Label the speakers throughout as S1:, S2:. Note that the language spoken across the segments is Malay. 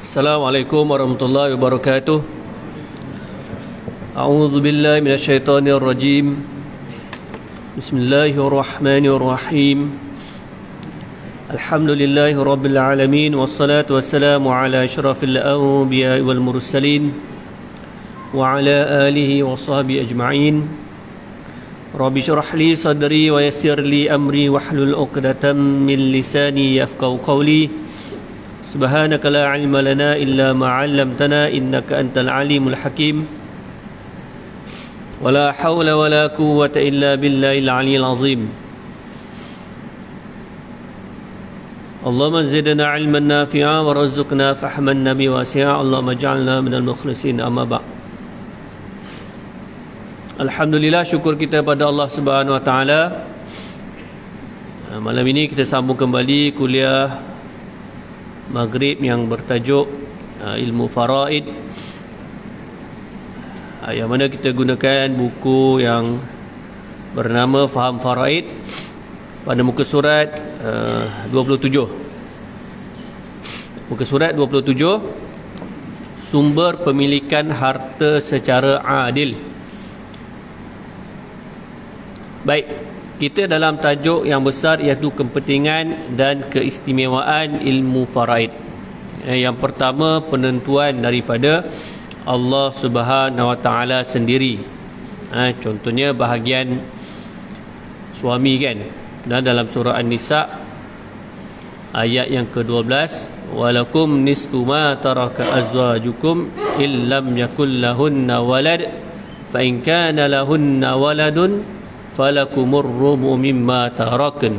S1: Assalamualaikum warahmatullahi wabarakatuh. A'udzu billahi minasyaitonir rajim. Bismillahirrahmanirrahim. Alhamdulillahi rabbil alamin wassalatu wassalamu ala asyrafil anbiya'i wal mursalin wa ala alihi wa sahbihi ajma'in. Rabbi shrah li sadri wa yassir li amri wahlul 'uqdatam min lisani yafqahu qawli. Subhanaka la ilma lana illa ma 'allamtana innaka antal alimul hakim. Wala hawla wala quwwata illa billahil aliyyil azim. Allahumma zidna 'ilman nafi'a warzuqna fahman nabi wasi'a. Allahumma ij'alna minal mukhlisin. Amma ba'd. Alhamdulillah, syukur kita pada Allah Subhanahu wa taala. Malam ini kita sambung kembali kuliah Maghrib yang bertajuk ilmu faraid, yang mana kita gunakan buku yang bernama Faham Faraid pada muka surat 27. Muka surat 27, sumber pemilikan harta secara adil. Baik, kita dalam tajuk yang besar iaitu kepentingan dan keistimewaan ilmu faraid. Yang pertama, penentuan daripada Allah Subhanahu wa taala sendiri. Contohnya bahagian suami kan. Dan dalam surah An-Nisa ayat yang ke-12, walakum nisfu ma taraka azwajukum illam yakul lahunna walad fa in kana lahunna waladun falakumur rubu mimma tarakan.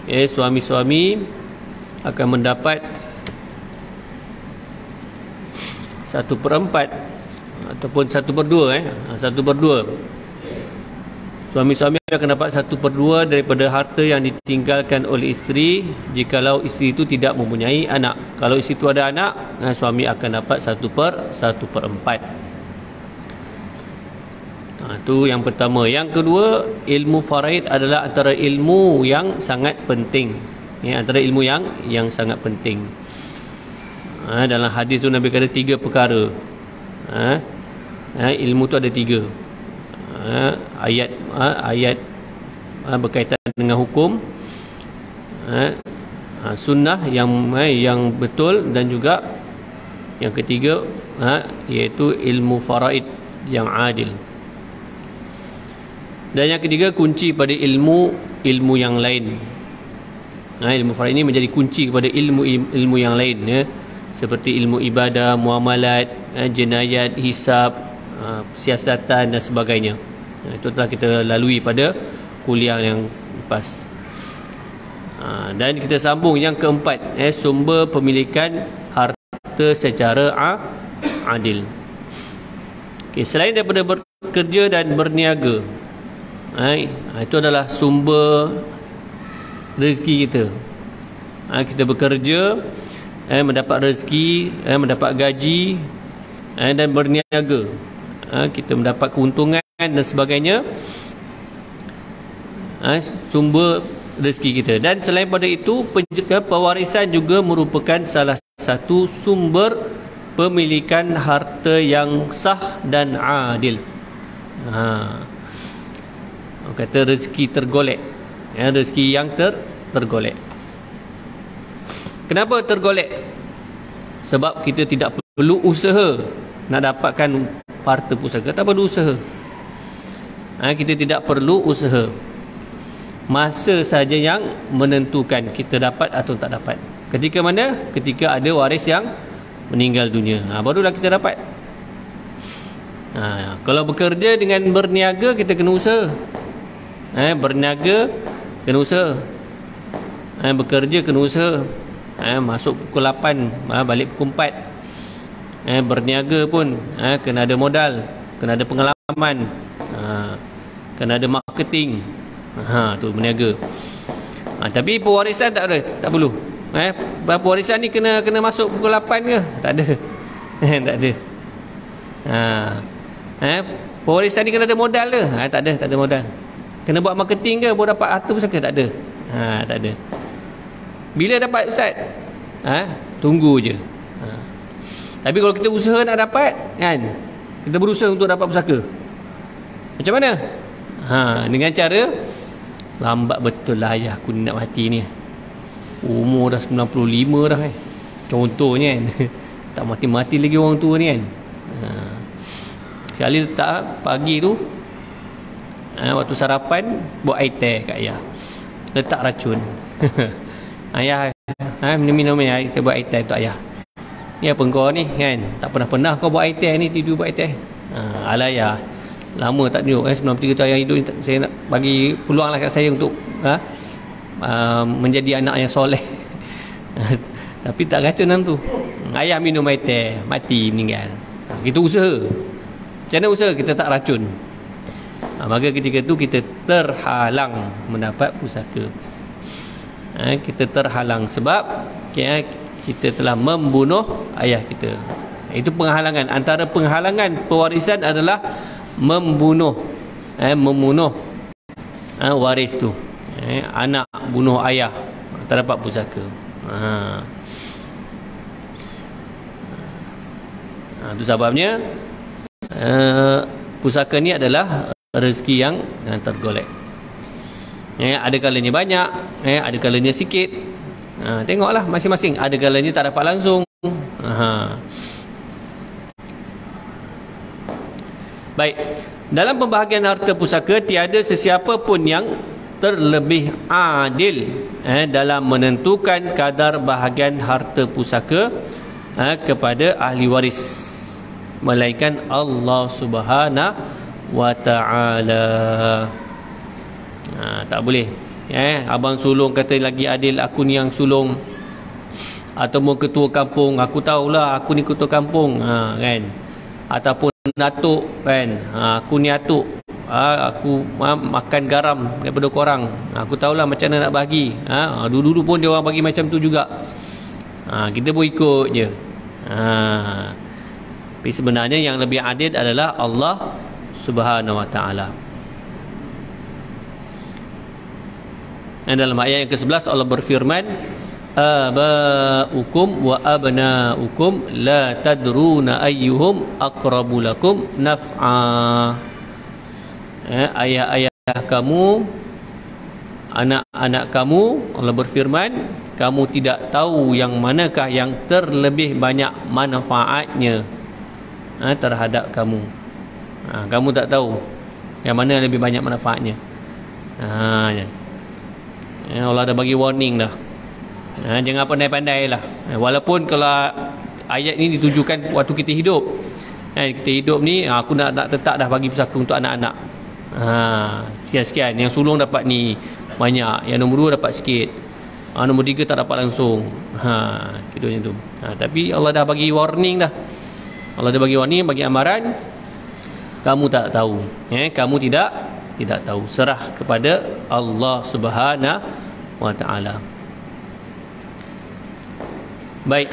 S1: Suami-suami akan mendapat 1/4 ataupun 1/2. 1/2. Suami-suami akan dapat 1/2 daripada harta yang ditinggalkan oleh isteri jikalau isteri itu tidak mempunyai anak. Kalau isteri itu ada anak, suami akan dapat 1/4. Itu yang pertama. Yang kedua, ilmu faraid adalah antara ilmu yang sangat penting. Antara ilmu yang sangat penting. Dalam hadis tu Nabi kata 3 perkara. Ilmu tu ada 3. Ayat berkaitan dengan hukum, sunnah yang betul, dan juga yang ketiga iaitu ilmu faraid yang adil. Dan yang ketiga, kunci pada ilmu yang lain. Ilmu faraid ini menjadi kunci kepada ilmu yang lain, seperti ilmu ibadah, muamalat, jenayat, hisab, siasatan dan sebagainya. Itu telah kita lalui pada kuliah yang lepas. Dan kita sambung yang keempat, sumber pemilikan harta secara adil. Selain daripada bekerja dan berniaga, itu adalah sumber rezeki kita. Kita bekerja, mendapat rezeki, mendapat gaji, dan berniaga, kita mendapat keuntungan dan sebagainya. Sumber rezeki kita. Dan selain pada itu, pewarisan juga merupakan salah satu sumber pemilikan harta yang sah dan adil. Kata rezeki tergolek, rezeki yang tergolek. Kenapa tergolek? Sebab kita tidak perlu usaha nak dapatkan harta pusaka. Tak perlu usaha. Kita tidak perlu usaha. Masa saja yang menentukan kita dapat atau tak dapat. Ketika mana? Ketika ada waris yang meninggal dunia, barulah kita dapat. Kalau bekerja dengan berniaga, kita kena usaha. Berniaga kena usaha. Bekerja kena usaha. Masuk pukul 8, balik pukul 4. Berniaga pun kena ada modal, kena ada pengalaman, kena ada marketing. Tu berniaga. Tapi pewarisan tak ada, tak perlu. Pewarisan ni kena masuk pukul 8 ke? Tak ada. Tak ada. Pewarisan ni kena ada modal ke? Tak ada modal. Kena buat marketing ke baru dapat harta pusaka? Tak ada. Tak ada. Bila dapat ustaz? Tunggu je. Tapi kalau kita usaha nak dapat, kan, kita berusaha untuk dapat pusaka, macam mana? Dengan cara lambat betul lah ayah aku nak mati ni, umur dah 95 dah, contohnya, kan. Tak mati-mati lagi orang tua ni, kan. Sekali letak pagi tu, waktu sarapan, buat air teh kat ayah, letak racun. Ayah, minum air, saya buat air teh untuk ayah. Ni apa kau ni, kan? Tak pernah kau buat air teh ni, tidur buat air teh. Alah ayah, lama tak duduk, 93 tahun yang hidup, saya nak bagi peluang lah kat saya untuk menjadi anak yang soleh. Tapi tak racun dalam tu. Ayah minum air teh, mati, meninggal. Kita usaha. Macam mana usaha? Kita tak racun. Maka ketika tu kita terhalang mendapat pusaka. Kita terhalang sebab kita telah membunuh ayah kita. Itu penghalangan. Antara penghalangan pewarisan adalah membunuh waris tu. Anak bunuh ayah, tak dapat pusaka. Itu sebabnya pusaka ni adalah rezeki yang tergolek. Ada kalanya banyak, ada kalanya sikit. Tengoklah masing-masing. Ada kalanya tak dapat langsung. Baik, dalam pembahagian harta pusaka tiada sesiapa pun yang terlebih adil dalam menentukan kadar bahagian harta pusaka kepada ahli waris, melainkan Allah Subhanahu wa ta'ala. Tak boleh abang sulung kata lagi adil, aku ni yang sulung, ataupun ketua kampung, aku tahulah aku ni ketua kampung, kan, ataupun atuk, kan, aku ni atuk, aku makan garam daripada korang, aku tahulah macam mana nak bagi. Dulu-dulu pun dia orang bagi macam tu juga. Kita pun ikut je. Tapi sebenarnya yang lebih adil adalah Allah Subhanahu wa ta'ala. Dan dalam ayat yang ke-11 Allah berfirman, aba'ukum wa abna'ukum la tadruna ayyuhum aqrabu lakum naf'a. Ayah-ayah kamu, anak-anak kamu, Allah berfirman, kamu tidak tahu yang manakah yang terlebih banyak manfaatnya terhadap kamu. Kamu tak tahu yang mana yang lebih banyak manfaatnya. Allah dah bagi warning dah. Jangan pandai-pandai lah. Walaupun kalau ayat ni ditujukan waktu kita hidup, kita hidup ni, aku nak tetap dah bagi pusaka untuk anak-anak. Sekian-sekian. Yang sulung dapat ni banyak, yang nombor 2 dapat sikit, nombor 3 tak dapat langsung. Kiranya tu. Tapi Allah dah bagi warning dah. Allah dah bagi warning, bagi amaran. Kamu tak tahu, kamu tidak tahu. Serah kepada Allah Subhanahu wa ta'ala. Baik,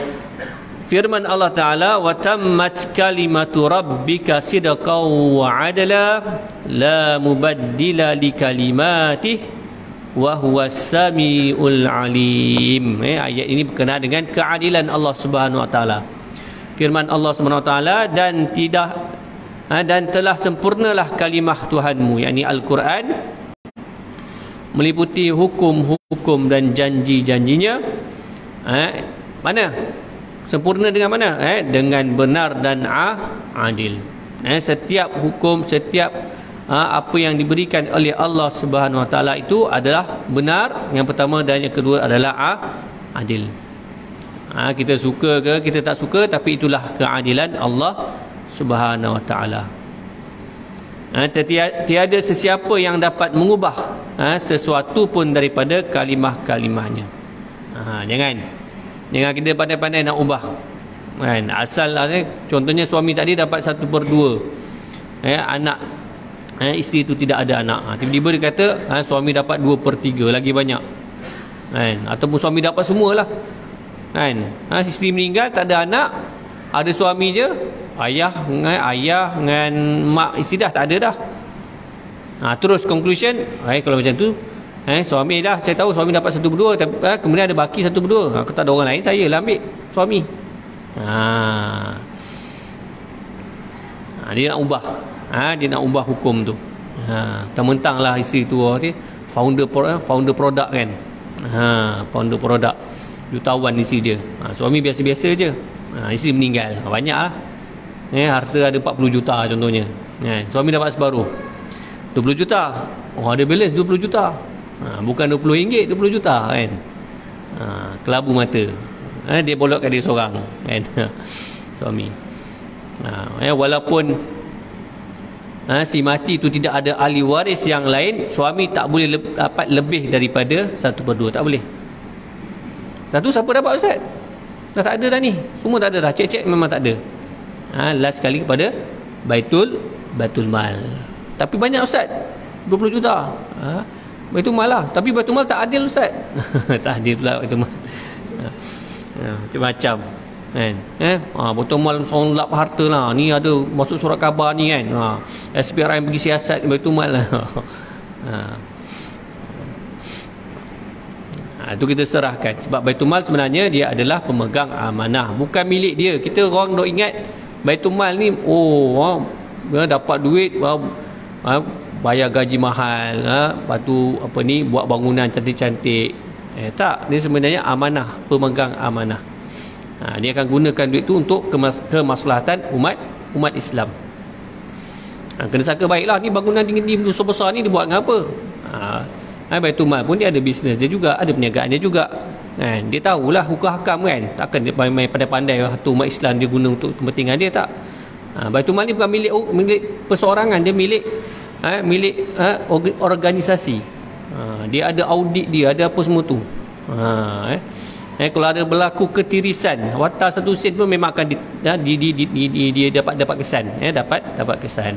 S1: firman Allah Ta'ala, wa tammat kalimatu rabbika sidqan wa adla la mubaddila li kalimatih wa huwas samiul alim. Ayat ini berkenaan dengan keadilan Allah Subhanahu wa ta'ala. Firman Allah Subhanahu wa ta'ala, dan telah sempurnalah kalimah Tuhanmu, yakni Al-Quran, meliputi hukum-hukum dan janji-janjinya. Mana? Sempurna dengan mana? Dengan benar dan adil. Setiap hukum, setiap apa yang diberikan oleh Allah Subhanahu wa ta'ala itu adalah benar, yang pertama, dan yang kedua adalah adil. Kita suka ke kita tak suka, tapi itulah keadilan Allah Subhanahu wa ta'ala. Tiada sesiapa yang dapat mengubah sesuatu pun daripada kalimah-kalimahnya. Jangan kita pandai-pandai nak ubah, kan? Asal contohnya suami tadi dapat 1/2, anak isteri itu tidak ada anak, tiba-tiba dia kata suami dapat 2/3, lagi banyak, kan? Ataupun suami dapat semualah, kan? Isteri meninggal tak ada anak, ada suami je, ayah dengan mak isteri dah tak ada dah. Terus conclusion, kalau macam tu, suami dah, saya tahu suami dapat 1/2, tapi kemudian ada baki 1/2, aku tak ada orang lain, saya lah ambil suami. Dia nak ubah. Dia nak ubah hukum tu. Mentang-mentang lah isteri tua dia founder produk kan. Founder produk, jutawan isteri dia. Suami biasa-biasa je. Isteri meninggal, banyak lah. Harta ada 40 juta contohnya. Suami dapat separuh, 20 juta. Ada balance 20 juta. Bukan RM20, 20 juta kan. Kelabu mata. Dia bolotkan dia seorang kan. Suami. Walaupun si mati tu tidak ada ahli waris yang lain, suami tak boleh dapat lebih daripada 1/2. Tak boleh. Dah tu siapa dapat Ustaz? Dah tak ada dah ni. Semua tak ada dah. Cek-cek memang tak ada. Last sekali kepada Baitul Mal. Tapi banyak Ustaz, 20 juta. Baitul Mal lah. Tapi Baitul Mal tak adil Ustaz. Tak adil pula Baitul Mal. Macam-macam kan. Baitul Mal seorang lap harta lah. Ni ada masuk surat khabar ni kan. SPRM pergi siasat Baitul Mal lah. Itu kita serahkan. Sebab Baitul Mal sebenarnya dia adalah pemegang amanah, bukan milik dia. Kita orang dok ingat Baitul Mal ni dapat duit, bayar gaji mahal, lepas tu buat bangunan cantik-cantik. Tak, dia sebenarnya amanah, pemegang amanah. Dia akan gunakan duit tu untuk kemaslahatan umat Islam. Kena sangka baiklah, ni bangunan tinggi-tinggi besar-besar ni dibuat dengan apa? Baitul Mal pun dia ada bisnes dia juga, ada perniagaan dia juga kan. Dia tahulah hukum hakam kan. Takkan dia main pandai-pandai harta umat Islam dia guna untuk kepentingan dia, tak. Baitul Mal ni bukan milik perseorangan, dia milik organisasi. Dia ada audit dia, ada apa semua tu. Kalau ada berlaku ketirisan watar satu sen pun memang akan dia dapat kesan, dapat kesan.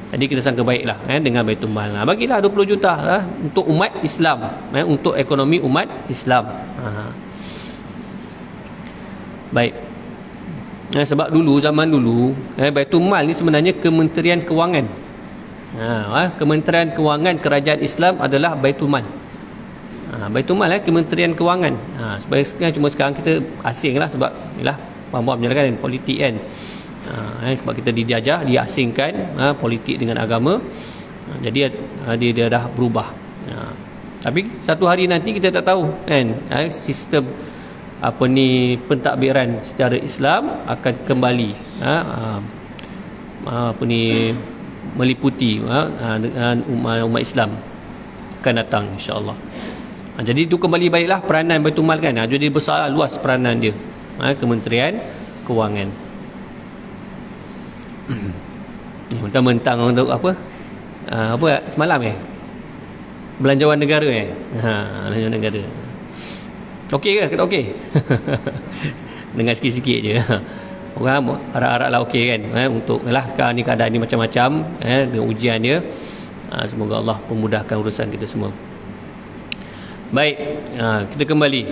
S1: Jadi kita sangka baiklah dengan Baitul Mal. Bagilah 20 juta untuk umat Islam, untuk ekonomi umat Islam. Baik. Sebab zaman dulu Baitul Mal ni sebenarnya Kementerian Kewangan. Kementerian Kewangan Kerajaan Islam adalah Baitul Mal. Baitul Mal Kementerian Kewangan. Cuma sekarang kita asing lah, sebab yalah puan-puan menyalahkan politik kan. Sebab kita dijajah, diasingkan politik dengan agama. Jadi dia dah berubah. Tapi satu hari nanti kita tak tahu kan, sistem pentadbiran secara Islam akan kembali meliputi umat Islam akan datang insya-Allah. Jadi itu kembali baiklah peranan Baitul Mal kan. Jadi besar luas peranan dia, Kementerian Kewangan. Mentang-mentang untuk apa semalam belanjawan negara belanjawan negara. Okey ke? Kita okey. Dengar sikit-sikit je. Orang harap-harap lah okey kan. Untuk sekarang ni keadaan ni macam-macam dengan ujian dia. Semoga Allah memudahkan urusan kita semua. Baik, kita kembali.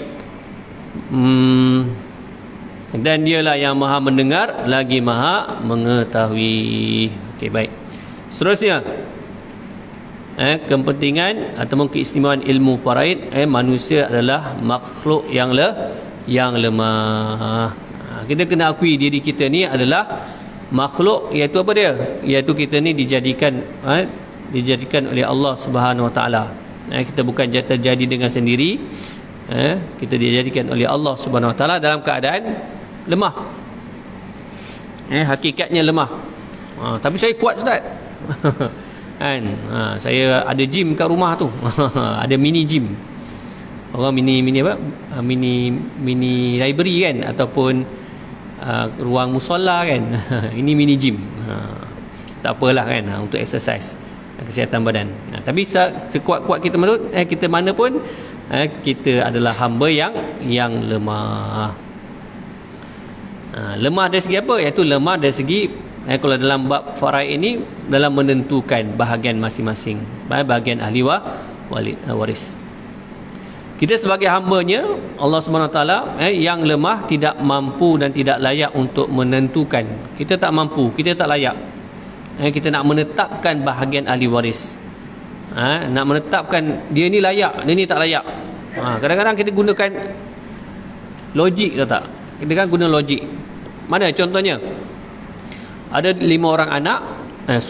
S1: Dan dialah yang maha mendengar lagi maha mengetahui. Okey, baik. Seterusnya, kepentingan ataupun keistimewaan ilmu faraid. Manusia adalah makhluk yang lemah. Kita kena akui diri kita ni adalah makhluk, iaitu apa dia? Iaitu kita ni dijadikan oleh Allah Subhanahu Wa Taala. Kita bukan terjadi dengan sendiri. Kita dijadikan oleh Allah Subhanahu Wa Taala dalam keadaan lemah. Hakikatnya lemah. Tapi saya kuat Ustaz. Kan? Saya ada gym kat rumah tu. Ada mini gym. Orang mini apa? Mini library kan, ataupun ruang musola kan. Ini mini gym. Tak apalah kan, untuk exercise, kesihatan badan. Tapi sekuat-kuat kita mana pun kita adalah hamba yang lemah. Lemah dari segi apa? Iaitu lemah dari segi kalau dalam bab faraid ini, dalam menentukan bahagian masing-masing, bahagian ahli waris. Kita sebagai hamba-Nya Allah Subhanahu Wa Taala yang lemah, tidak mampu dan tidak layak untuk menentukan. Kita tak mampu, kita tak layak. Kita nak menetapkan bahagian ahli waris. Nak menetapkan dia ni layak, dia ni tak layak. Kadang-kadang kita gunakan logik, tak? dengan guna logik. Mana contohnya? Ada 5 orang anak, 4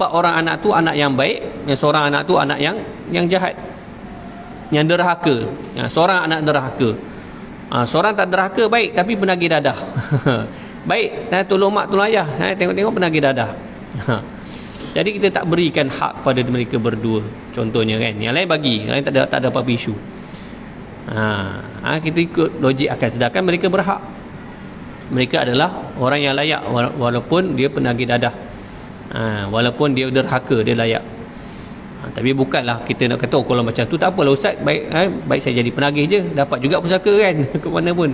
S1: orang anak tu anak yang baik, seorang anak tu anak yang jahat, yang derhaka. Seorang anak derhaka, seorang tak derhaka, baik tapi penagih dadah. Baik, tolong mak tolong ayah, tengok-tengok penagih dadah. Jadi kita tak berikan hak pada mereka berdua, contohnya kan. Yang lain bagi, yang lain tak ada apa-apa isu. Kita ikut logik akal, sedangkan mereka berhak. Mereka adalah orang yang layak, walaupun dia penagih dadah, walaupun dia derhaka, dia layak. Tapi bukanlah kita nak kata kalau macam tu tak apalah ustaz, baik saya jadi penagih je, dapat juga pusaka kan. Ke mana pun.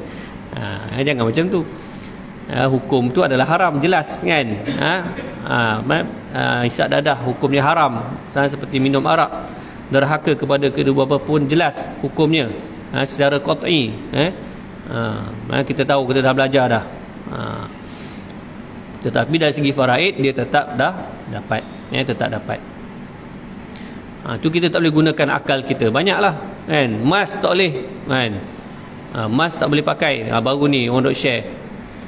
S1: Jangan macam tu. Hukum tu adalah haram, jelas kan. Hisap dadah hukumnya haram, sama seperti minum arak. Derhaka kepada kedua bapa pun jelas hukumnya, secara qat'i. Kita tahu, kita dah belajar dah. Tetapi dari segi faraid dia tetap dah dapat, tetap dapat. Tu kita tak boleh gunakan akal kita. Banyaklah kan, emas tak boleh kan, emas tak boleh pakai. Baru ni orang duk share,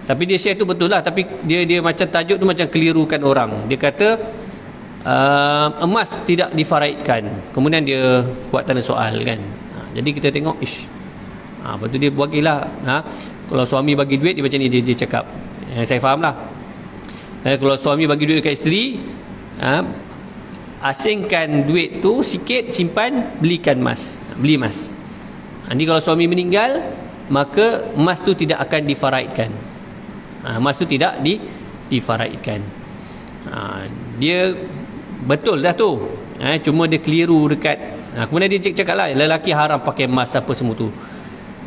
S1: tapi dia share tu betul lah, tapi dia macam tajuk tu macam kelirukan orang. Dia kata emas tidak difaraidkan, kemudian dia buat tanda soal kan. Jadi kita tengok, lepas tu dia bagilah, kalau suami bagi duit dia macam ni, dia cakap, saya faham lah. Kalau suami bagi duit dekat isteri, asingkan duit tu sikit, simpan, belikan emas, beli emas. Nanti kalau suami meninggal, maka emas tu tidak akan difaraidkan. Emas tu tidak difaraidkan. Dia betul dah tu, cuma dia keliru dekat. Kemudian dia cakap lah, lelaki haram pakai emas apa semua tu.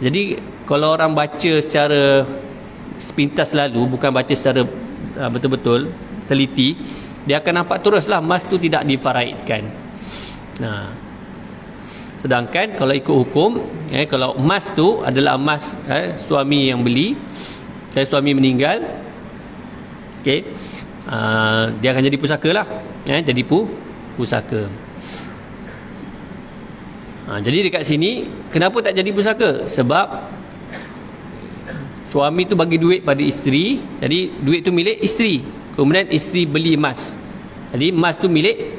S1: Jadi kalau orang baca secara sepintas lalu, bukan baca secara betul-betul teliti, dia akan nampak teruslah emas tu tidak difaraidkan. Sedangkan kalau ikut hukum, kalau emas tu adalah emas suami yang beli, suami meninggal, dia akan jadi pusaka lah, jadi pusaka. Jadi dekat sini kenapa tak jadi pusaka? Sebab suami tu bagi duit pada isteri, jadi duit tu milik isteri, kemudian isteri beli emas, jadi emas tu milik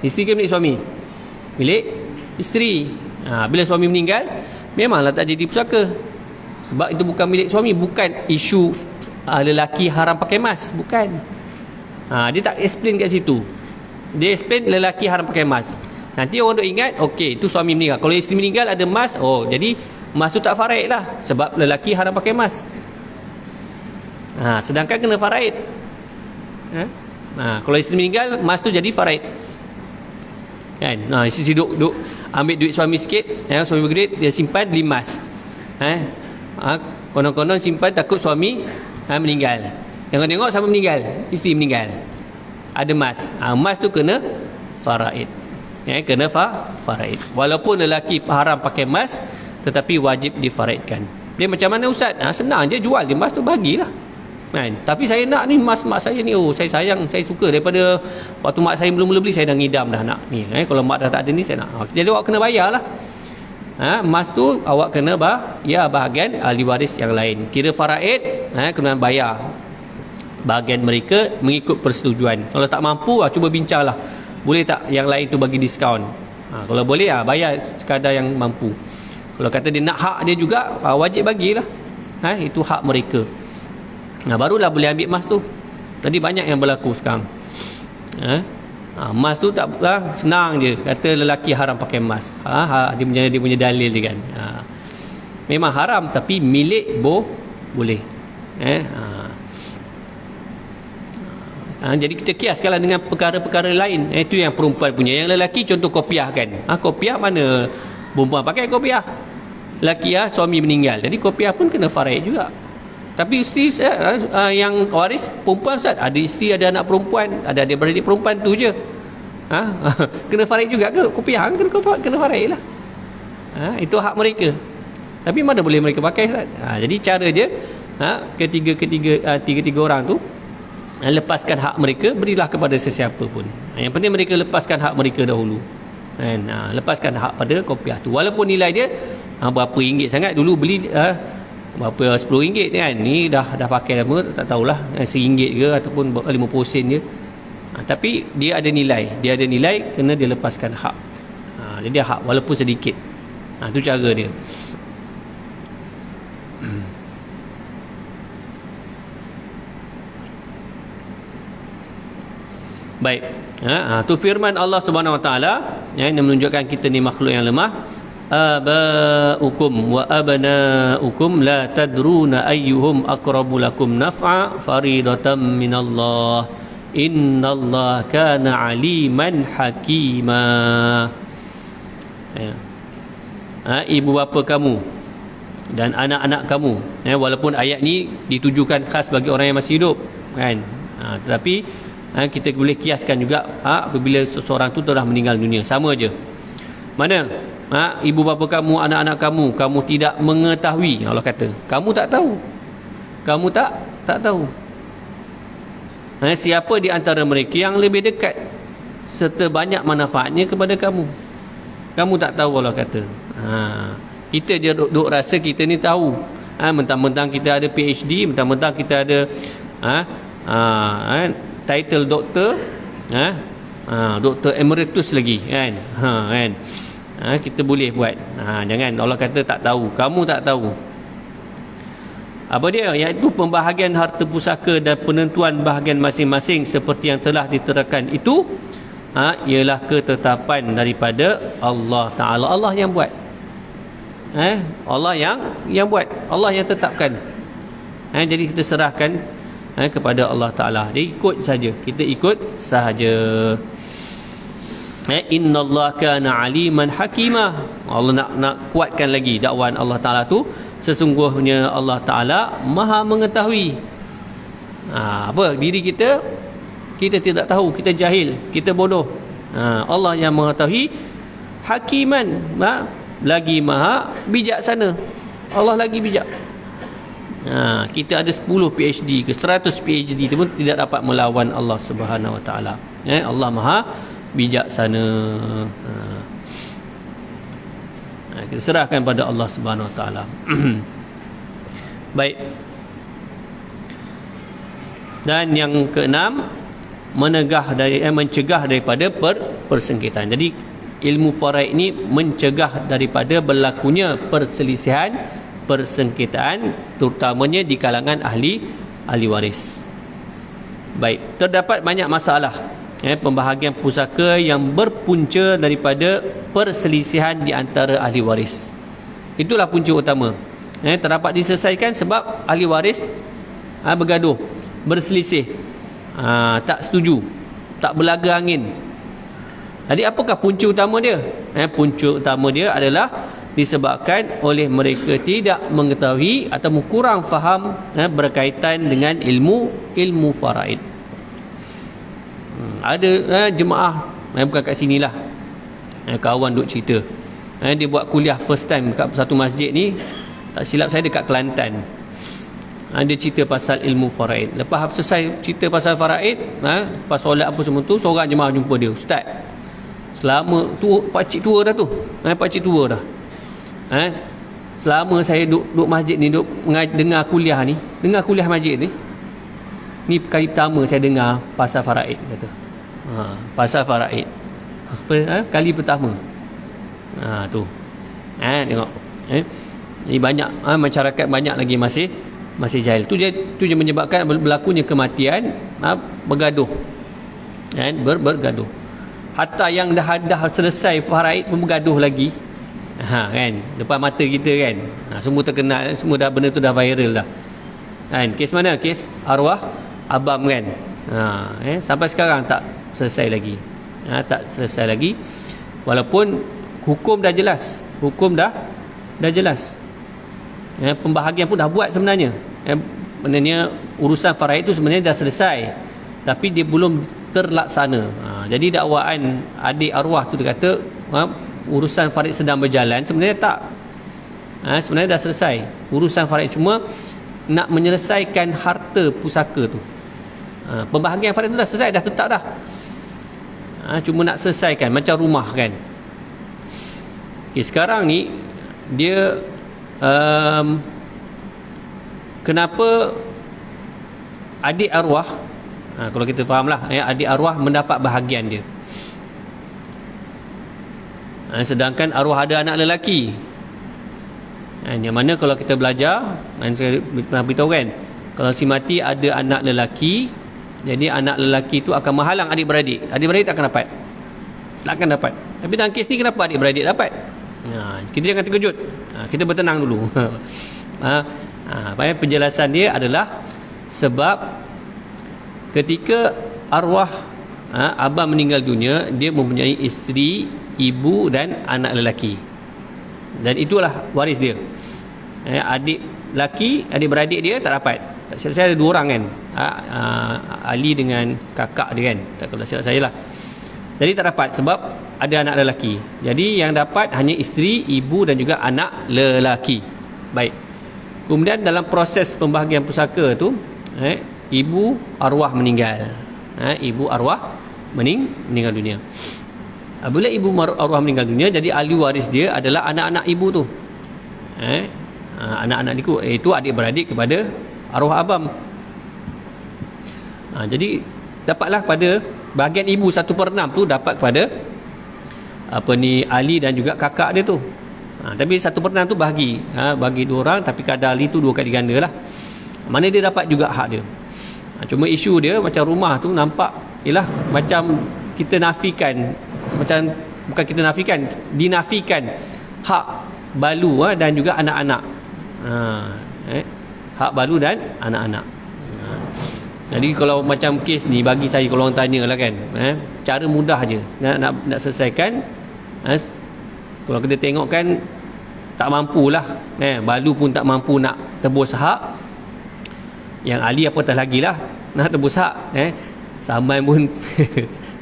S1: isteri ke milik suami? Milik isteri. Bila suami meninggal, memanglah tak jadi pusaka, sebab itu bukan milik suami. Bukan isu lelaki haram pakai emas, bukan. Dia tak explain kat situ. Dia explain lelaki haram pakai emas. Nanti orang duk ingat, okey, itu suami meninggal, kalau isteri meninggal ada emas, jadi emas tu tak faraid lah, sebab lelaki haram pakai emas. Sedangkan kena faraid. Kalau isteri meninggal, emas tu jadi faraid kan. Isteri duk ambil duit suami sikit, suami bagi duit, dia simpan, beli emas. Konon-konon simpan takut suami meninggal. Tengok-tengok sampai meninggal, isteri meninggal, ada emas. Emas tu kena faraid, kena faraid. Walaupun lelaki haram pakai emas, tetapi wajib difaraidkan. Dia macam mana ustaz? Senang je, jual dia emas tu, bagilah kan. Tapi saya nak ni emas mak saya ni, saya sayang, saya suka. Daripada waktu mak saya belum beli, saya dah ngidam dah nak ni. Kalau mak dah tak ada ni, saya nak. Jadi awak kena bayar lah. Emas tu awak kena bahagian ahli waris yang lain. Kira faraid, kena bayar bahagian mereka mengikut persetujuan. Kalau tak mampu, cuba bincang lah, boleh tak yang lain tu bagi diskaun. Kalau boleh, bayar sekadar yang mampu. Kalau kata dia nak hak dia juga, wajib bagilah. Itu hak mereka. Barulah boleh ambil emas tu. Tadi banyak yang berlaku sekarang. Emas tu tak senang je, kata lelaki haram pakai emas. Dia punya dalil dia kan. Memang haram, tapi milik boleh. Jadi kita kiaskanlah dengan perkara-perkara lain. Itu yang perempuan punya. Yang lelaki contoh kopiah kan. Kopiah mana perempuan pakai kopiah? Lelaki suami meninggal, jadi kopiah pun kena faraid juga. Tapi isteri yang waris perempuan ustaz, ada isteri, ada anak perempuan, ada adik-beradik perempuan tu je, kena faraid juga ke? Kopiah kena faraid lah. Itu hak mereka. Tapi mana boleh mereka pakai ustaz? Jadi cara dia, ketiga orang tu lepaskan hak mereka, berilah kepada sesiapa pun. Yang penting mereka lepaskan hak mereka dahulu. Lepaskan hak pada kopiah tu, walaupun nilai dia berapa ringgit sangat. Dulu beli berapa RM10 kan, ni dah pakai lama tak tahulah RM1 ke ataupun 50 sen je. Tapi dia ada nilai kena dia lepaskan hak. Jadi hak walaupun sedikit. Tu cara dia. Baik. Tu firman Allah Subhanahu Wa Taala yang menunjukkan kita ni makhluk yang lemah. Aba'ukum wa abna'ukum la tadruna ayyuhum aqrabu lakum naf'a faridatan minallah innallaha kana aliman hakima. Ibu bapa kamu dan anak-anak kamu, walaupun ayat ni ditujukan khas bagi orang yang masih hidup kan, tetapi kita boleh kiaskan juga apabila seseorang tu telah meninggal dunia, sama aja. Mana ibu bapa kamu, anak-anak kamu tidak mengetahui, Allah kata kamu tak tahu, kamu tak tahu siapa di antara mereka yang lebih dekat serta banyak manfaatnya kepada kamu. Kamu tak tahu, Allah kata. Kita je duk rasa kita ni tahu. Mentang-mentang kita ada PhD, mentang-mentang kita ada title doktor, doktor emeritus lagi kan. Kan. Kita boleh buat. Jangan, Allah kata tak tahu. Kamu tak tahu. Apa dia? Iaitu pembahagian harta pusaka dan penentuan bahagian masing-masing seperti yang telah diterakan itu ialah ketetapan daripada Allah Ta'ala. Allah yang buat. Allah yang buat. Allah yang tetapkan. Jadi kita serahkan kepada Allah Ta'ala. Dia ikut saja. Kita ikut sahaja. Innallaha kana aliman hakimah. Allah nak kuatkan lagi dakwaan Allah Ta'ala tu. Sesungguhnya Allah Ta'ala maha mengetahui. Apa? Diri kita tidak tahu, kita jahil, kita bodoh. Allah yang mengetahui, hakiman, lagi maha bijaksana. Allah lagi bijak. Kita ada 10 PhD ke 100 PhD itu pun tidak dapat melawan Allah Subhanahu Wa Taala. Allah maha bijaksana. Kita serahkan pada Allah Subhanahu Wa Taala. Baik. Dan yang keenam, mencegah daripada persengketaan. Jadi ilmu faraid ini mencegah daripada berlakunya perselisihan, persengketaan, terutamanya di kalangan ahli waris. Baik, terdapat banyak masalah pembahagian pusaka yang berpunca daripada perselisihan di antara ahli waris. Itulah punca utama. Terdapat diselesaikan sebab ahli waris bergaduh, berselisih, tak setuju, tak berlaga angin. Jadi apakah punca utama dia? Punca utama dia adalah disebabkan oleh mereka tidak mengetahui atau kurang faham berkaitan dengan ilmu faraid. Ada jemaah bukan kat sinilah, kawan duk cerita, dia buat kuliah first time kat satu masjid ni, tak silap saya dekat Kelantan. Dia cerita pasal ilmu faraid. Lepas selesai cerita pasal faraid, lepas solat apa semua tu, seorang jemaah jumpa dia, ustaz, selama tu pakcik tua dah tu, pakcik tua dah, selama saya duduk masjid ni, duduk dengar kuliah masjid ni kali pertama saya dengar pasal faraid, kata. Pasal faraid kali pertama. Tu tengok, jadi banyak masyarakat banyak lagi masih jahil. Tu je menyebabkan berlakunya kematian, bergaduh, bergaduh. Hatta yang dah selesai faraid pun bergaduh lagi, kan, depan mata kita kan. Semua terkenal, semua dah, benda tu dah viral dah kan. Kes mana? Kes arwah abam kan. Sampai sekarang tak selesai lagi. Tak selesai lagi, walaupun hukum dah jelas. Pembahagian pun dah buat sebenarnya. Sebenarnya urusan faraid itu sebenarnya dah selesai, tapi dia belum terlaksana. Jadi dakwaan adik arwah tu dia kata urusan faraid sedang berjalan. Sebenarnya tak. Sebenarnya dah selesai urusan faraid, cuma nak menyelesaikan harta pusaka tu. Pembahagian faraid tu dah selesai, dah tetap dah. Cuma nak selesaikan macam rumah kan. Sekarang ni dia kenapa adik arwah, kalau kita fahamlah, adik arwah mendapat bahagian dia, sedangkan arwah ada anak lelaki. Yang mana kalau kita belajar, saya pernah beritahu kan, kalau si mati ada anak lelaki, jadi anak lelaki itu akan menghalang adik-beradik. Adik-beradik tak akan dapat. Tak akan dapat. Tapi dalam kes ni kenapa adik-beradik dapat? Kita jangan terkejut. Kita bertenang dulu. Penjelasan dia adalah sebab ketika arwah abang meninggal dunia, dia mempunyai isteri, ibu dan anak lelaki. Dan itulah waris dia. Adik lelaki, adik-beradik dia tak dapat. Tak silap saya ada 2 orang kan, Ali dengan kakak dia kan, tak kalau silap saya lah. Jadi tak dapat sebab ada anak lelaki. Jadi yang dapat hanya isteri, ibu dan juga anak lelaki. Baik. Kemudian dalam proses pembahagian pusaka tu, ibu arwah meninggal. Ibu arwah meninggal dunia. Apabila ibu arwah meninggal dunia, jadi ahli waris dia adalah anak-anak ibu tu. Anak-anak itu adik-beradik kepada arwah abang. Jadi dapatlah pada bahagian ibu 1/6 tu dapat kepada Ali dan juga kakak dia tu. Tapi 1/6 tu bagi 2 orang, tapi kadar Ali tu 2 kali ganda lah. Mana dia dapat juga hak dia. Cuma isu dia macam rumah tu nampak ialah macam kita nafikan, macam bukan kita nafikan, dinafikan hak balu dan juga anak-anak. Hak balu dan anak-anak. Jadi kalau macam kes ni, bagi saya, kalau orang tanya lah kan, cara mudah je nak selesaikan. Kalau kita tengok kan, tak mampulah, balu pun tak mampu nak tebus hak. Yang Ali apatah lagi lah nak tebus hak. Saman pun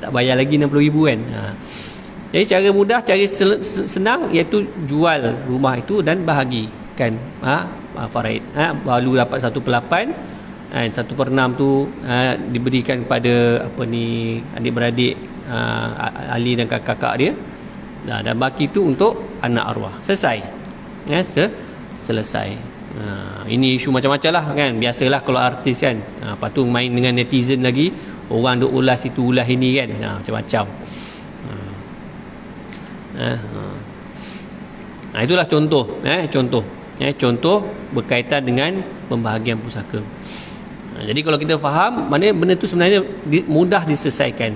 S1: tak bayar lagi 60,000 kan. Jadi cara mudah, cara senang, iaitu jual rumah itu dan bahagikan faraid. Balu dapat 1/8, 1/6 tu diberikan kepada adik-beradik Ali dan kakak dia, dan baki tu untuk anak arwah. Selesai. Selesai. Ini isu macam-macam lah kan. Biasalah kalau artis kan, lepas tu main dengan netizen lagi, orang duk ulas itu ulas ini kan, macam-macam. Itulah contoh. Contoh berkaitan dengan pembahagian pusaka. Jadi kalau kita faham, mana benda tu sebenarnya mudah diselesaikan.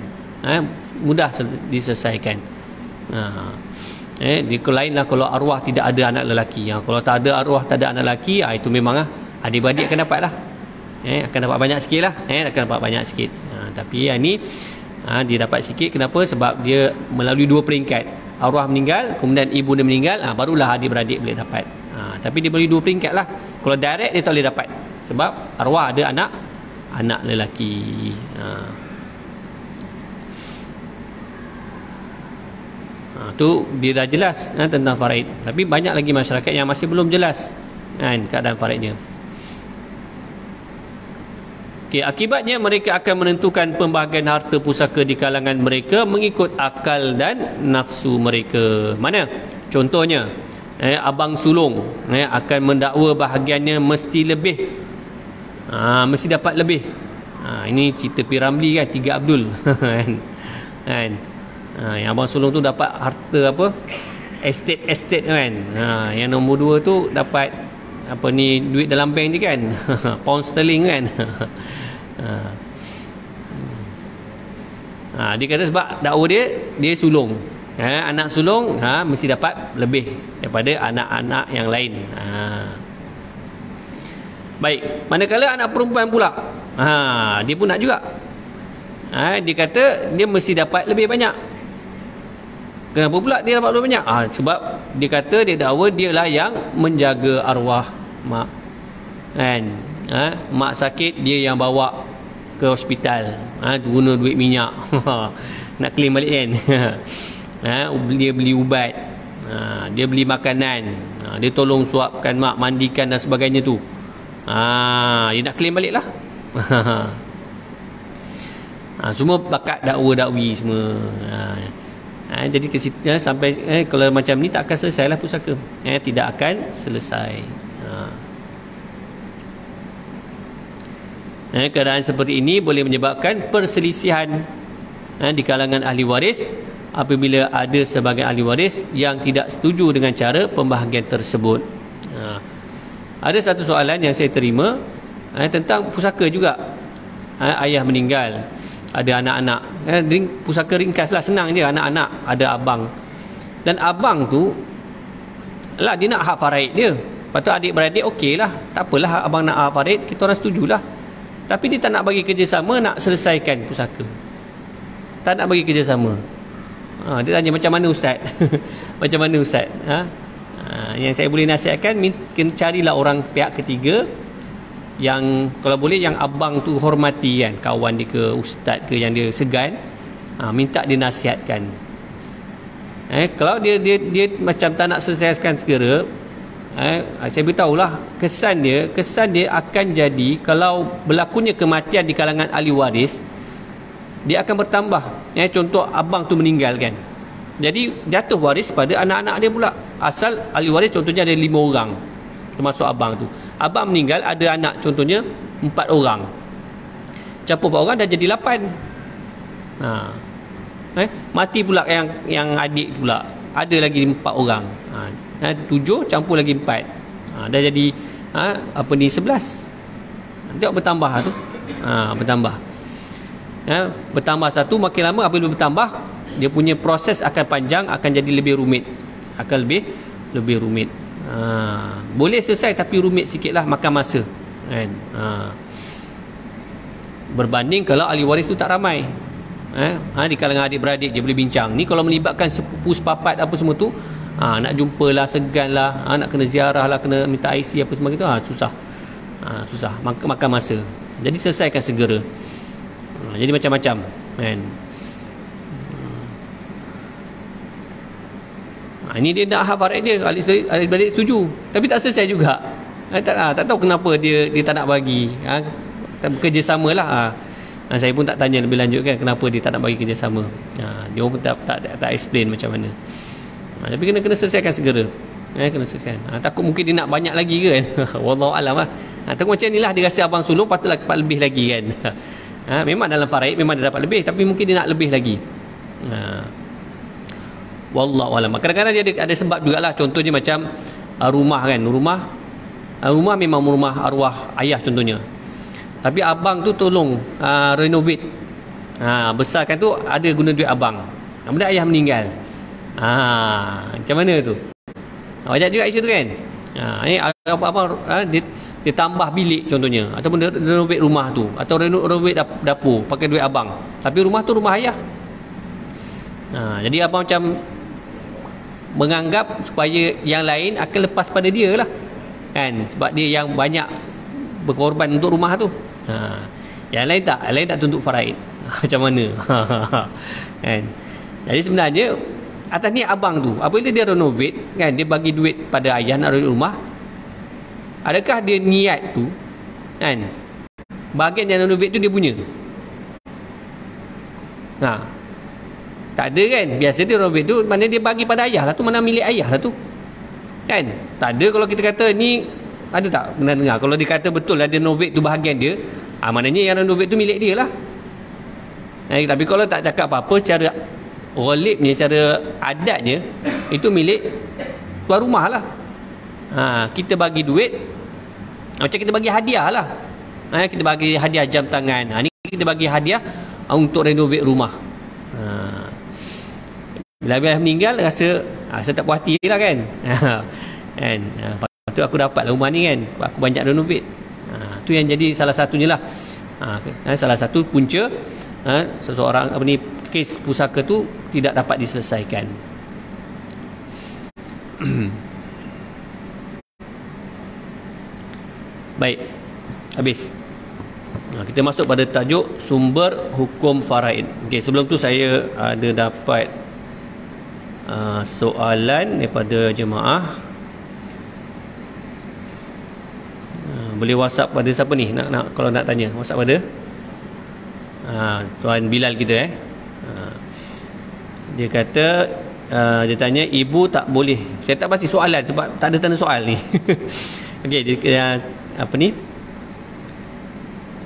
S1: Mudah diselesaikan. Lain lah kalau arwah tidak ada anak lelaki. Kalau tak ada arwah, tak ada anak lelaki, itu memang adik-beradik akan dapat lah. Akan dapat banyak sikit lah. Akan dapat banyak sikit. Tapi yang ni dia dapat sikit. Kenapa? Sebab dia melalui 2 peringkat. Arwah meninggal, kemudian ibu dia meninggal, barulah adik-beradik boleh dapat. Tapi dia melalui 2 peringkat lah. Kalau direct dia tak boleh dapat, sebab arwah ada anak lelaki. Tu dia dah jelas tentang faraid. Tapi banyak lagi masyarakat yang masih belum jelas kan keadaan faraidnya. Akibatnya mereka akan menentukan pembahagian harta pusaka di kalangan mereka mengikut akal dan nafsu mereka. Mana? Contohnya, abang sulung akan mendakwa bahagiannya mesti lebih, mesti dapat lebih. Ini cerita P. Ramlee kan, 3 Abdul kan. Yang abang sulung tu dapat harta estate kan. Yang nombor 2 tu dapat duit dalam bank je kan. Pound sterling kan. Dia kata sebab dakwa dia sulung, anak sulung mesti dapat lebih daripada anak-anak yang lain. Baik, manakala anak perempuan pula, dia pun nak juga. Dia kata dia mesti dapat lebih banyak. Kenapa pula dia dapat lebih banyak? Sebab dia kata, dia dakwa dialah yang menjaga arwah mak kan. Mak sakit, dia yang bawa ke hospital, guna duit minyak nak claim balik kan. Dia beli ubat, dia beli makanan, dia tolong suapkan mak, mandikan dan sebagainya tu. Dia nak claim balik lah. Semua bakat dakwa-dakwi semua. Jadi ke situ, sampai kalau macam ni tak akan selesai lah pusaka. Tidak akan selesai. Keadaan seperti ini boleh menyebabkan perselisihan di kalangan ahli waris apabila ada sebahagian ahli waris yang tidak setuju dengan cara pembahagian tersebut. Ada satu soalan yang saya terima tentang pusaka juga. Ayah meninggal, ada anak-anak, pusaka ringkas lah, senang je. Anak-anak ada abang, dan abang tu lah dia nak hak faraid dia. Lepas tu adik-beradik okey lah, tak apalah abang nak hak faraid, kita orang setujulah. Tapi dia tak nak bagi kerjasama nak selesaikan pusaka, tak nak bagi kerjasama. Dia tanya macam mana ustaz? Macam mana ustaz? Yang saya boleh nasihatkan, carilah orang pihak ketiga yang kalau boleh yang abang tu hormati kan, kawan dia ke ustaz ke yang dia segan, minta dia nasihatkan. Kalau dia macam tak nak selesaikan segera, saya beritahulah kesan dia akan jadi kalau berlakunya kematian di kalangan ahli waris, dia akan bertambah. Contoh abang tu meninggal kan, jadi jatuh waris pada anak-anak dia pula. Asal ahli waris contohnya ada 5 orang termasuk abang tu. Abang meninggal ada anak contohnya 4 orang, campur 4 orang dah jadi 8. Mati pula yang adik pula ada lagi 4 orang. 7 campur lagi 4, dah jadi 11. Tengok bertambah tu. Bertambah. Bertambah satu, makin lama apabila bertambah, dia punya proses akan panjang, akan jadi lebih rumit, akan lebih rumit. Boleh selesai tapi rumit sikit lah, makan masa kan. Berbanding kalau ahli waris tu tak ramai, di kalangan adik-beradik je boleh bincang. Ni kalau melibatkan sepupu sepapat apa semua tu, nak jumpa lah, segan lah, nak kena ziarah lah, kena minta IC apa semua gitu, susah. Susah, makan masa. Jadi selesaikan segera. Jadi macam-macam kan. Ini dia nak hak faraid dia, ahli-beradik setuju tapi tak selesai juga. Tak tahu kenapa dia tak nak bagi. Tak bekerjasama lah. Saya pun tak tanya lebih lanjut kan, kenapa dia tak nak bagi kerjasama. Dia pun tak explain macam mana. Tapi kena selesaikan segera. Kena selesaikan. Takut mungkin dia nak banyak lagi ke kan. Wallahu alam lah. Takut macam inilah dia rasa abang sulung patutlah dapat lebih lagi kan. Memang dalam faraid memang dia dapat lebih, tapi mungkin dia nak lebih lagi. Wallahu alam. Kadang-kadang dia ada sebab jugalah. Contohnya macam rumah kan, rumah memang rumah arwah ayah contohnya, tapi abang tu tolong renovate, besarkan tu ada guna duit abang, kemudian ayah meninggal. Macam mana tu? Banyak juga isu tu kan. Abang dia tambah bilik contohnya, ataupun dia renovate rumah tu, atau renovate dapur pakai duit abang, tapi rumah tu rumah ayah. Jadi abang macam menganggap supaya yang lain akan lepas pada dia lah kan, sebab dia yang banyak berkorban untuk rumah tu. Yang lain tak tuntut faraid. Macam mana? Kan. Jadi sebenarnya atas ni abang tu, apabila dia renovate kan, dia bagi duit pada ayah nak renovate rumah, adakah dia niat tu kan, bahagian yang renovate tu dia punya? Tak ada kan. Biasa dia renovate tu mana dia bagi pada ayah lah tu, mana milik ayah lah tu kan. Tak ada. Kalau kita kata ni, ada tak pernah dengar kalau dia kata betul lah dia renovate tu bahagian dia, maknanya yang renovate tu milik dia lah. Tapi kalau tak cakap apa-apa, secara ghalibnya, secara adatnya, itu milik tuan rumah lah. Kita bagi duit macam kita bagi hadiah lah. Kita bagi hadiah jam tangan, ni kita bagi hadiah untuk renovate rumah. Bila ayah meninggal rasa tak puas hati lah kan. Kan. Lepas tu aku dapat lah rumah ni kan, aku banyak renovate. Tu yang jadi salah satunya lah. Salah satu punca seseorang kes pusaka tu tidak dapat diselesaikan. Baik, habis. Kita masuk pada tajuk sumber hukum faraid. Okey, sebelum tu saya ada dapat soalan daripada jemaah. Boleh WhatsApp pada siapa ni? Nak kalau nak tanya, WhatsApp pada Tuan Bilal kita Dia kata dia tanya, ibu tak boleh. Saya tak pasti soalan sebab tak ada tanda soal ni. Okey, dia apa ni?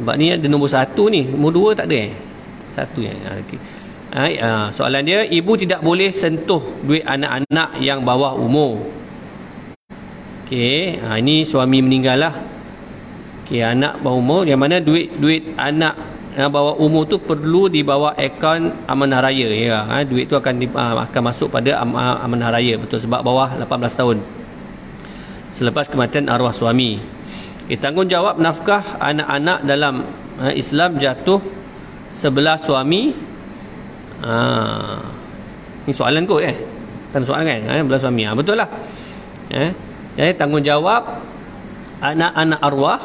S1: Sebab ni ada nombor 1 ni, nombor 2 tak ada 1 ya. Okey. Soalan dia, ibu tidak boleh sentuh duit anak-anak yang bawah umur. Okey, ini suami meninggal lah. Okey, anak bawah umur, yang mana duit anak yang bawah umur tu perlu dibawa akaun amanah raya ya. Duit tu akan masuk pada amanah raya, betul, sebab bawah 18 tahun. Selepas kematian arwah suami. Okey, tanggungjawab nafkah anak-anak dalam Islam jatuh sebelah suami. Ni soalan kot kan, soalan kan, belah suami. Betul lah. Jadi tanggungjawab anak-anak arwah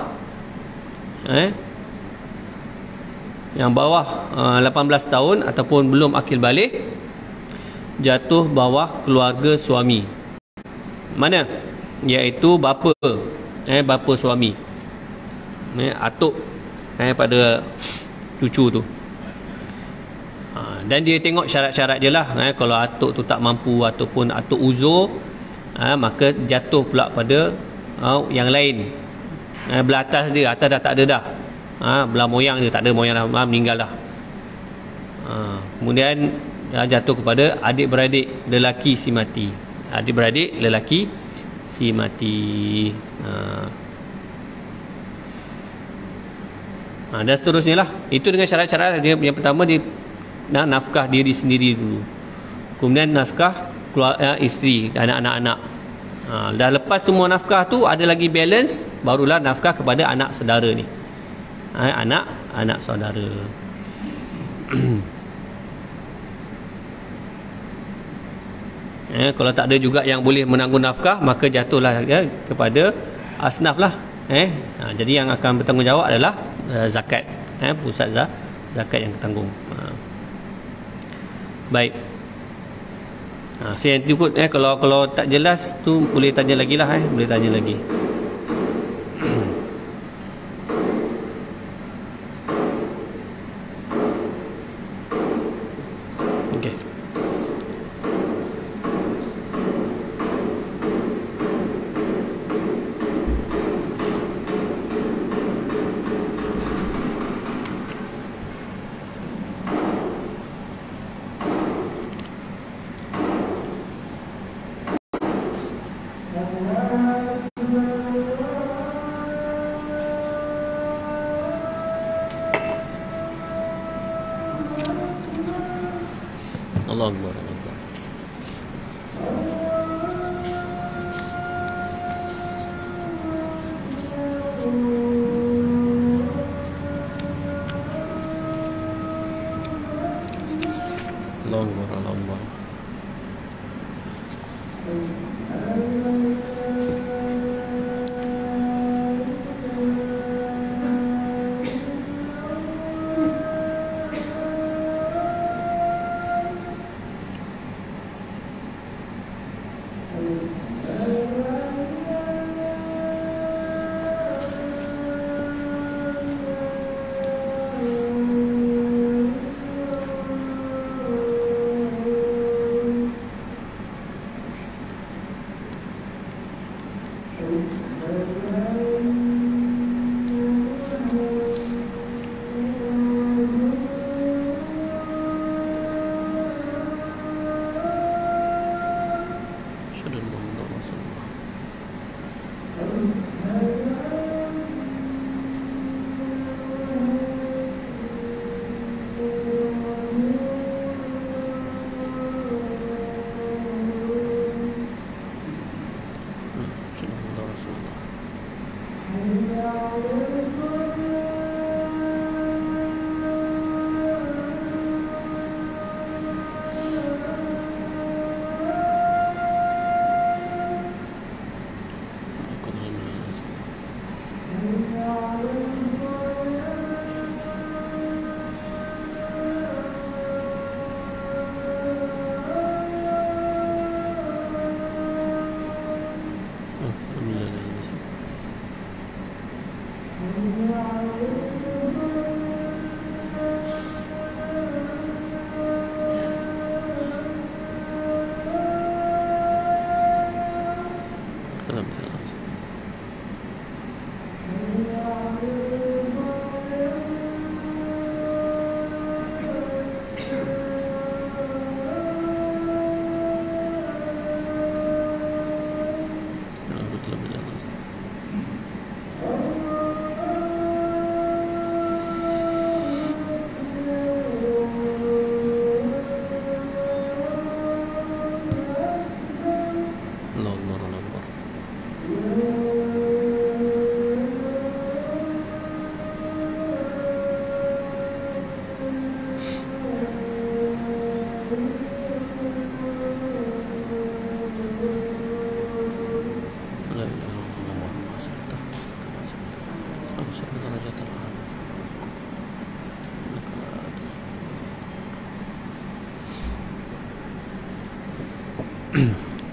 S1: yang bawah 18 tahun ataupun belum akil balik jatuh bawah keluarga suami. Mana? Iaitu bapa, bapa suami, atuk pada cucu tu. Dan dia tengok syarat-syarat je lah. Kalau atuk tu tak mampu ataupun atuk uzur, maka jatuh pula pada yang lain. Belah atas dia, atas dah tak ada dah. Belah moyang dia tak ada, moyang dah meninggal dah. Kemudian jatuh kepada adik-beradik lelaki si mati. Adik-beradik lelaki si mati. Dan seterusnya lah. Itu dengan syarat-syarat dia. Yang pertama dia nafkah diri sendiri dulu, kemudian nafkah isteri dan anak-anak. Dah lepas semua nafkah tu, ada lagi balance, barulah nafkah kepada anak saudara ni, anak saudara. Kalau tak ada juga yang boleh menanggung nafkah, maka jatuhlah kepada asnaf lah. Jadi yang akan bertanggungjawab adalah zakat, pusat zakat yang tanggung. Baik. Saya ikut kalau tak jelas tu boleh tanya lagi lah, boleh tanya lagi. Okey. Allah Akbar. Allah Akbar. Allah Akbar.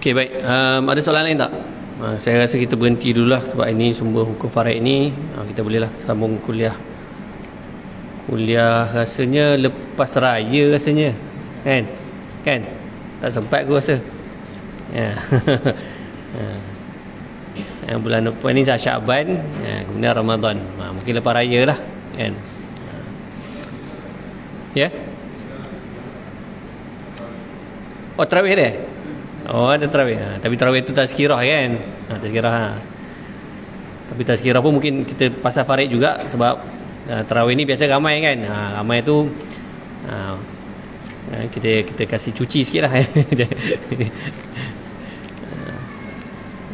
S1: Okey, baik. Ada soalan lain tak? Saya rasa kita berhenti dululah sebab ini sumber hukum faraid ni. Kita bolehlah sambung kuliah. Kuliah rasanya lepas raya rasanya. Kan? Tak sempat aku rasa. Ya. Bulan depan ni dah Syaban, kemudian Ramadan. Mungkin lepas raya lah, kan? Ya? Oh, tarawih dia? Oh, ada tarawih. Tapi tarawih tu tazkirah kan? Tazkirah. Tapi tazkirah pun mungkin kita pasal farid juga sebab tarawih ni biasa ramai kan? Ramai tu kita kasih cuci sikit lah.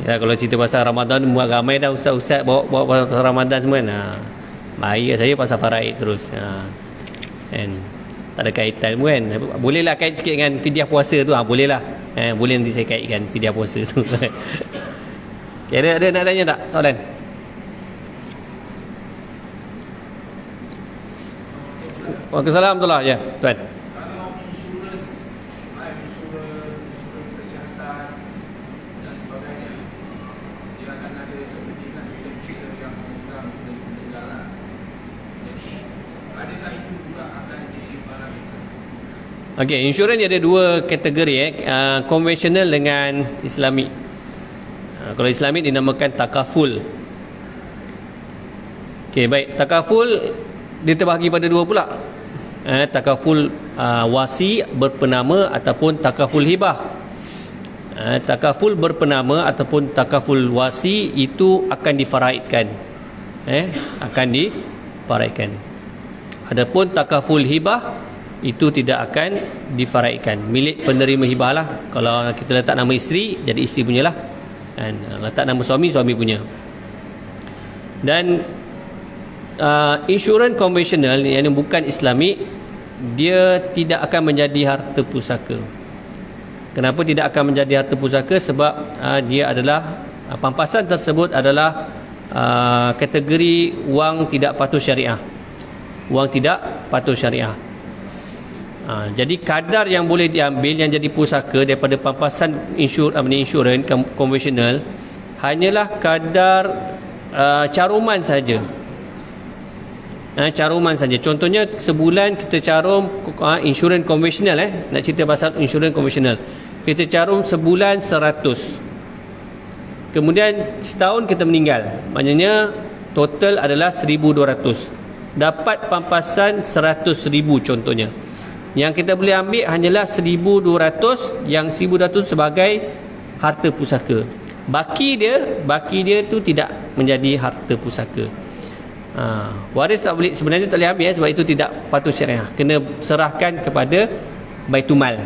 S1: Ya, kalau cerita pasal Ramadan buat ramai dah ustaz-ustaz bawa pasal Ramadan semua kan. Mari saya pasal faraid terus. Kan? Tak ada kaitan pun kan. Bolehlah kait sikit dengan fidyah puasa tu. Bolehlah. Boleh nanti saya kaitkan fidyah puasa tu. Okay, ada nak tanya tak soalan? Waalaikumsalam warahmatullahi. Ya, tuan. Okey, insurans ada dua kategori konvensional dengan Islami. Kalau Islami dinamakan takaful. Okey, baik. Takaful dia terbahagi pada dua pula. Takaful wasi berpenama ataupun takaful hibah. Takaful berpenama ataupun takaful wasi itu akan difaraidkan. Akan difaraidkan. Adapun takaful hibah itu tidak akan difaraidkan. Milik penerima hibah lah. Kalau kita letak nama isteri, jadi isteri punyalah. Dan letak nama suami, suami punya. Dan insurans konvensional yang bukan Islami, dia tidak akan menjadi harta pusaka. Kenapa tidak akan menjadi harta pusaka? Sebab dia adalah pampasan tersebut adalah kategori wang tidak patuh syariah. Wang tidak patuh syariah. Jadi kadar yang boleh diambil yang jadi pusaka daripada pampasan insurans konvensional hanyalah kadar caruman saja. Caruman saja. Contohnya sebulan kita carum insurans konvensional. Nak cerita pasal insurans konvensional, kita carum sebulan 100. Kemudian setahun kita meninggal, maknanya total adalah 1,200. Dapat pampasan 100,000 contohnya. Yang kita boleh ambil hanyalah 1,200, yang 1,200 sebagai harta pusaka. Baki dia tu tidak menjadi harta pusaka. Waris tak boleh, sebenarnya tak boleh ambil sebab itu tidak patuh syariah. Kena serahkan kepada Baitumal.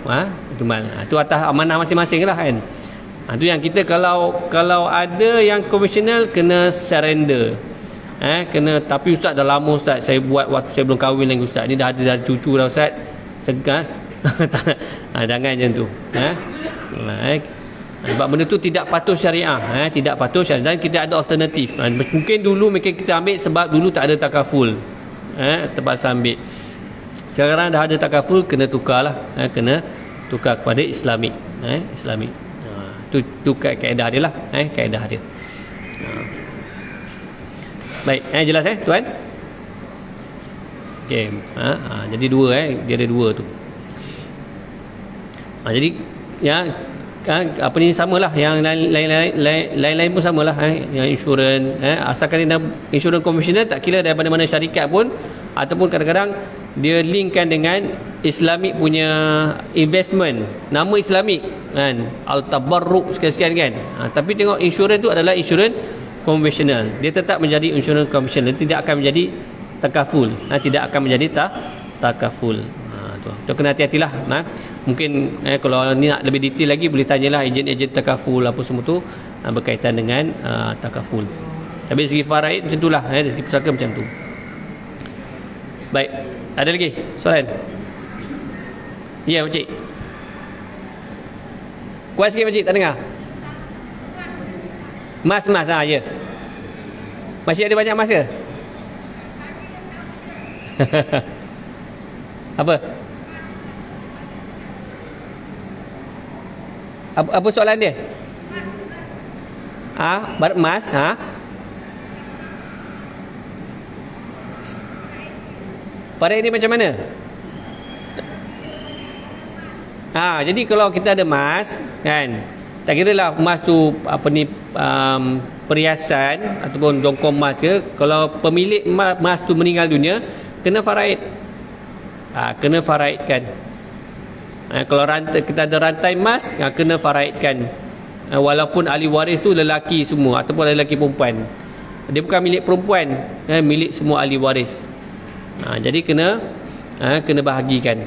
S1: Baitumal. Itu atas amanah masing-masing lah kan. Itu yang kita kalau ada yang konvensional kena surrender. Kena, tapi ustaz dah lama ustaz, saya buat waktu saya belum kahwin lagi ustaz. Ni dah ada cucu dah ustaz. Segas. Jangan macam tu. Sebab benda tu tidak patuh syariah. Tidak patuh syariah. Dan kita ada alternatif. Mungkin dulu kita ambil sebab dulu tak ada takaful. Terpaksa ambil. Sekarang dah ada takaful, kena tukar lah. Kena tukar kepada Islami. Islami. Tu kaedah dia lah. Kaedah dia. Baik, jelas tuan? Okey. Jadi dua dia ada dua tu. Jadi apa ni samalah, yang lain-lain pun samalah. Yang insurans asalkan dia insurans konvensional, tak kira daripada mana syarikat pun, ataupun kadang-kadang dia linkkan dengan Islamik punya investment, nama Islamik kan, Al-Tabarruk sekian-sekian kan. Tapi tengok insurans tu adalah insurans konvensional, dia tetap menjadi insurans konvensional, tidak akan menjadi takaful. Tidak akan menjadi takaful. Tu kena hati-hatilah. Mungkin kalau ni nak lebih detail lagi, boleh tanyalah ejen-ejen takaful apa semua tu berkaitan dengan takaful. Tapi dari segi faraid macam itulah, dari segi pusaka macam tu. Baik, ada lagi soalan? Ya, Pakcik. Kuat sikit Pakcik, tak dengar. Mas, ya. Masih ada banyak emas ke? Apa? Apa soalan dia? Barat emas, Farid ni macam mana? Jadi kalau kita ada emas, kan, tak kira lah emas tu perhiasan ataupun jongkong emas ke, kalau pemilik emas tu meninggal dunia, kena faraid. Kena faraidkan. Kalau kita ada rantai emas, kena faraidkan. Walaupun ahli waris tu lelaki semua ataupun lelaki perempuan. Dia bukan milik perempuan, milik semua ahli waris. Jadi kena bahagikan.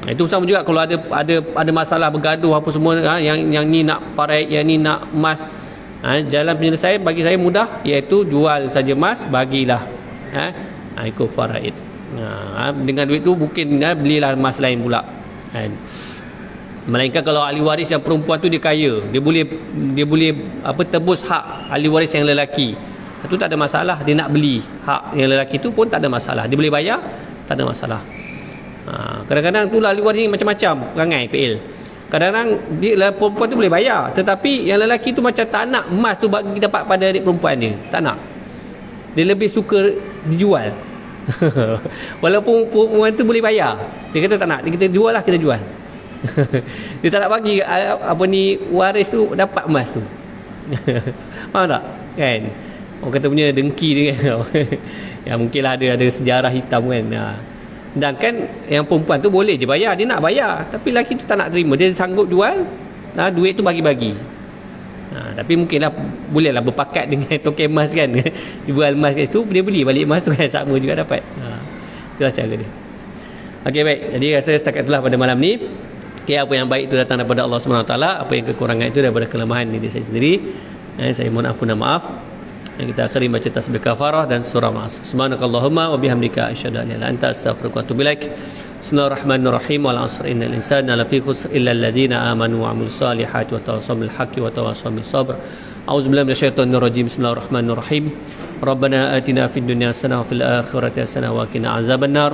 S1: Itu sama juga kalau ada masalah bergaduh apa semua, yang ni nak faraid, yang ni nak emas. Jalan penyelesaian bagi saya mudah, iaitu jual saja emas, bagilah ikut faraid. Dengan duit tu mungkin belilah emas lain pula, kan. Melainkan kalau ahli waris yang perempuan tu dia kaya, dia boleh tebus hak ahli waris yang lelaki, itu tak ada masalah. Dia nak beli hak yang lelaki tu pun tak ada masalah, dia boleh bayar, tak ada masalah. Kadang-kadang tu ahli waris ni macam-macam perangai PL. Kadang-kadang dia perempuan tu boleh bayar, tetapi yang lelaki tu macam tak nak emas tu bagi dapat pada adik perempuan dia, tak nak. Dia lebih suka dijual. Walaupun perempuan tu boleh bayar, dia kata tak nak, dia kata jual lah, kita jual. Dia tak nak bagi waris tu dapat emas tu. Faham tak? Kan? Orang kata punya dengki dia kan. Ya mungkinlah ada sejarah hitam kan. Dan kan yang perempuan tu boleh je bayar, dia nak bayar, tapi lelaki tu tak nak terima, dia sanggup jual, duit tu bagi-bagi. Tapi mungkinlah bolehlah berpakat dengan token emas kan. Jual emas tu, dia beli balik emas tu kan, sama juga dapat. Itulah cara dia. Okey, baik. Jadi rasa setakat itulah pada malam ni. Apa yang baik itu datang daripada Allah SWT, apa yang kekurangan itu daripada kelemahan diri saya sendiri. Saya mohon ampun dan maaf. Kita akhiri baca tasbih kafarah dan surah Al-Asr. Subhanakallahumma wa bihamdika asyhadu an la ilaha illa anta astaghfiruka wa atubu ilaik. Bismillahirrahmanirrahim. Wal 'asr innal insana lafi khusr illa alladhina amanu wa 'amilus solihati wa tawassaw bil haqqi wa tawassaw bis sabr. A'udzubillahi minasyaitonir rajim. Bismillahirrahmanirrahim. Rabbana atina fid dunya hasanah wa fil akhirati hasanah wa qina azabannar.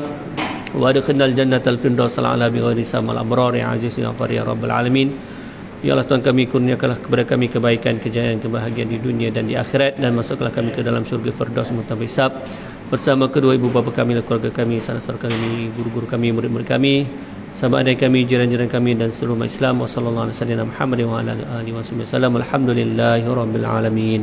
S1: Wa adkhilnal jannatal firdaus ala bighairi samal abrar ya aziz ya ghafar ya rabbal alamin. Ya Allah Tuhan kami, kurniakanlah kepada kami kebaikan, kejayaan, kebahagiaan di dunia dan di akhirat, dan masuklah kami ke dalam syurga firdaus tanpa hisab bersama kedua ibu bapa kami, keluarga kami, saudara-saudara kami, guru-guru kami, murid-murid kami, sahabat adik kami, jiran-jiran kami dan seluruh umat Islam. Wassallallahu alaihi wasallam Muhammad wa ala alihi wasallam. Alhamdulillahirabbil alamin.